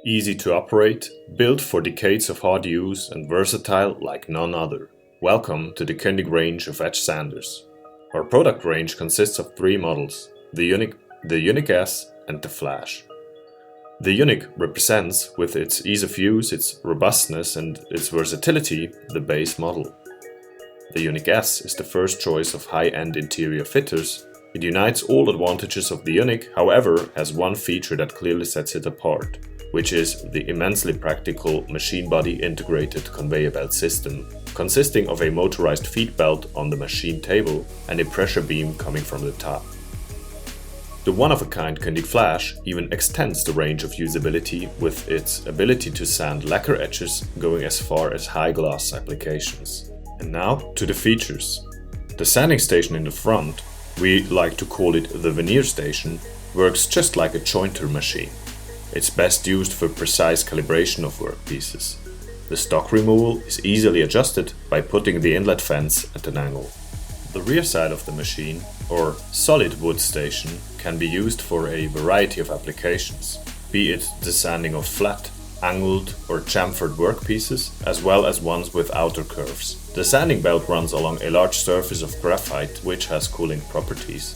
Easy to operate, built for decades of hard use and versatile like none other. Welcome to the Kundig range of edge sanders. Our product range consists of three models, the Uniq-S and the Flash. The Uniq represents, with its ease of use, its robustness and its versatility, the base model. The Uniq-S is the first choice of high-end interior fitters. It unites all advantages of the Uniq, however, has one feature that clearly sets it apart, which is the immensely practical machine body integrated conveyor belt system, consisting of a motorized feed belt on the machine table and a pressure beam coming from the top. The one-of-a-kind Kundig Flash even extends the range of usability with its ability to sand lacquer edges going as far as high gloss applications. And now to the features. The sanding station in the front, we like to call it the veneer station, works just like a jointer machine. It's best used for precise calibration of workpieces. The stock removal is easily adjusted by putting the inlet fence at an angle. The rear side of the machine, or solid wood station, can be used for a variety of applications, be it the sanding of flat, angled or chamfered workpieces, as well as ones with outer curves. The sanding belt runs along a large surface of graphite which has cooling properties.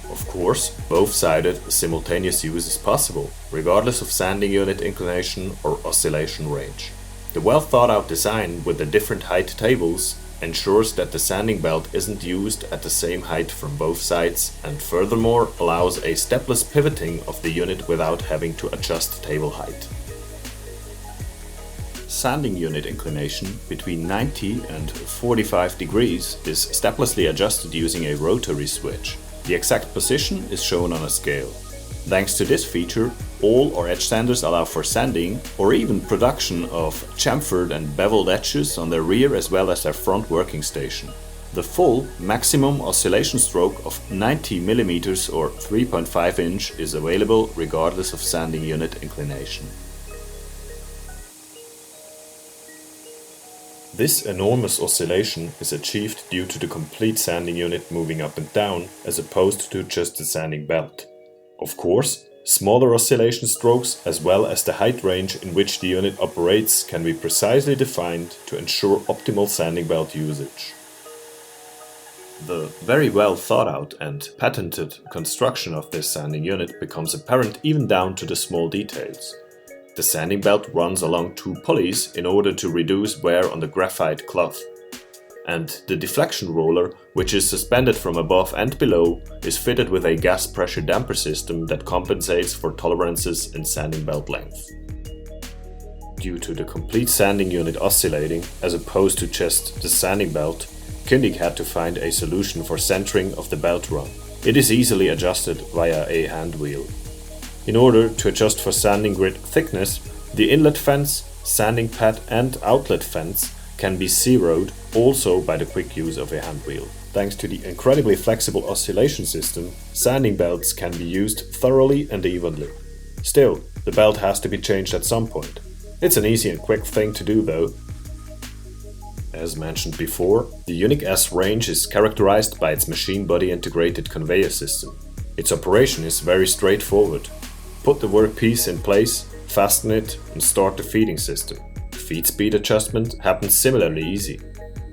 Of course, both-sided simultaneous use is possible, regardless of sanding unit inclination or oscillation range. The well-thought-out design with the different height tables ensures that the sanding belt isn't used at the same height from both sides and furthermore allows a stepless pivoting of the unit without having to adjust table height. Sanding unit inclination between 90 and 45 degrees is steplessly adjusted using a rotary switch. The exact position is shown on a scale. Thanks to this feature, all our edge sanders allow for sanding or even production of chamfered and beveled edges on their rear as well as their front working station. The full maximum oscillation stroke of 90 mm or 3.5 inch is available regardless of sanding unit inclination. This enormous oscillation is achieved due to the complete sanding unit moving up and down as opposed to just the sanding belt. Of course, smaller oscillation strokes as well as the height range in which the unit operates can be precisely defined to ensure optimal sanding belt usage. The very well thought out and patented construction of this sanding unit becomes apparent even down to the small details. The sanding belt runs along two pulleys in order to reduce wear on the graphite cloth. And the deflection roller, which is suspended from above and below, is fitted with a gas pressure damper system that compensates for tolerances in sanding belt length. Due to the complete sanding unit oscillating, as opposed to just the sanding belt, Kundig had to find a solution for centering of the belt run. It is easily adjusted via a hand wheel. In order to adjust for sanding grid thickness, the inlet fence, sanding pad and outlet fence can be zeroed also by the quick use of a hand wheel. Thanks to the incredibly flexible oscillation system, sanding belts can be used thoroughly and evenly. Still, the belt has to be changed at some point. It's an easy and quick thing to do though. As mentioned before, the Uniq-S range is characterized by its machine body integrated conveyor system. Its operation is very straightforward. Put the workpiece in place, fasten it and start the feeding system. Feed speed adjustment happens similarly easy.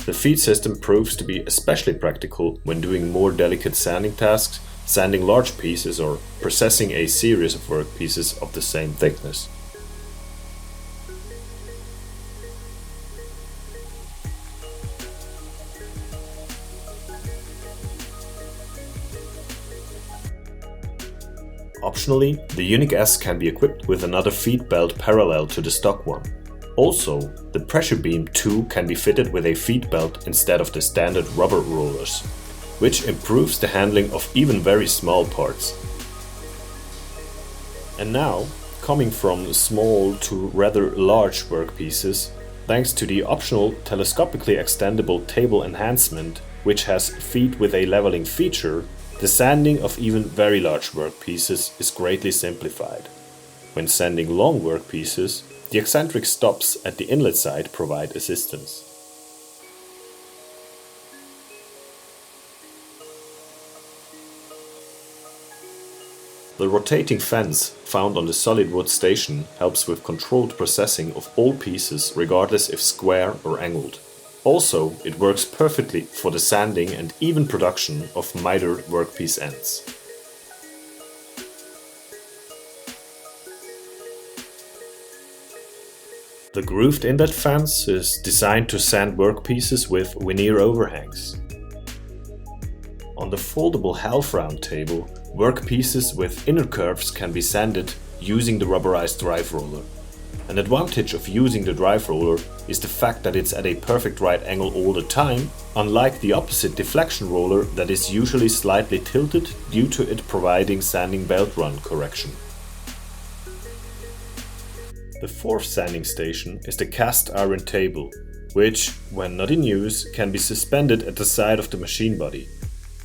The feed system proves to be especially practical when doing more delicate sanding tasks, sanding large pieces or processing a series of workpieces of the same thickness. Optionally, the Uniq-S can be equipped with another feed belt parallel to the stock one. Also, the pressure beam too can be fitted with a feed belt instead of the standard rubber rollers, which improves the handling of even very small parts. And now, coming from small to rather large workpieces, thanks to the optional telescopically extendable table enhancement, which has feet with a leveling feature, the sanding of even very large workpieces is greatly simplified. When sanding long workpieces, the eccentric stops at the inlet side provide assistance. The rotating fence found on the solid wood station helps with controlled processing of all pieces regardless if square or angled. Also, it works perfectly for the sanding and even production of mitered workpiece ends. The grooved inlet fence is designed to sand workpieces with veneer overhangs. On the foldable half-round table, workpieces with inner curves can be sanded using the rubberized drive roller. An advantage of using the drive roller is the fact that it's at a perfect right angle all the time, unlike the opposite deflection roller that is usually slightly tilted due to it providing sanding belt run correction. The fourth sanding station is the cast iron table, which, when not in use, can be suspended at the side of the machine body.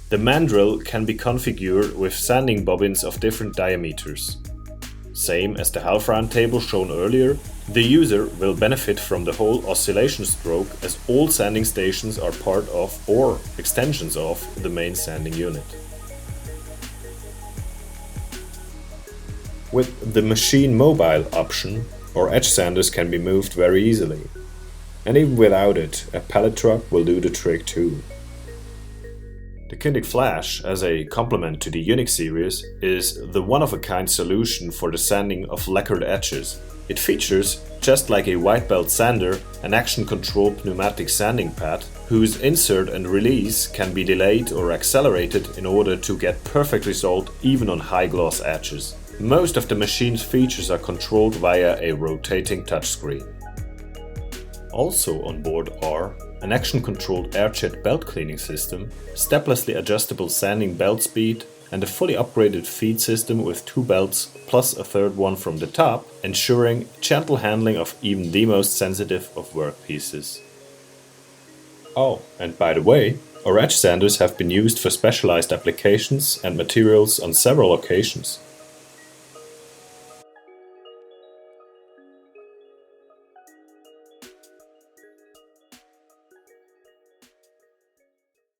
The mandrel can be configured with sanding bobbins of different diameters. Same as the half-round table shown earlier, the user will benefit from the whole oscillation stroke as all sanding stations are part of or extensions of the main sanding unit. With the machine mobile option, our edge sanders can be moved very easily. And even without it, a pallet truck will do the trick too. The Kundig Flash, as a complement to the Uniq series, is the one-of-a-kind solution for the sanding of lacquered edges. It features, just like a white belt sander, an action-controlled pneumatic sanding pad, whose insert and release can be delayed or accelerated in order to get perfect result even on high-gloss edges. Most of the machine's features are controlled via a rotating touchscreen. Also on board are an action-controlled air-jet belt cleaning system, steplessly adjustable sanding belt speed, and a fully upgraded feed system with 2 belts plus a third one from the top, ensuring gentle handling of even the most sensitive of workpieces. Oh, and by the way, our edge sanders have been used for specialized applications and materials on several occasions.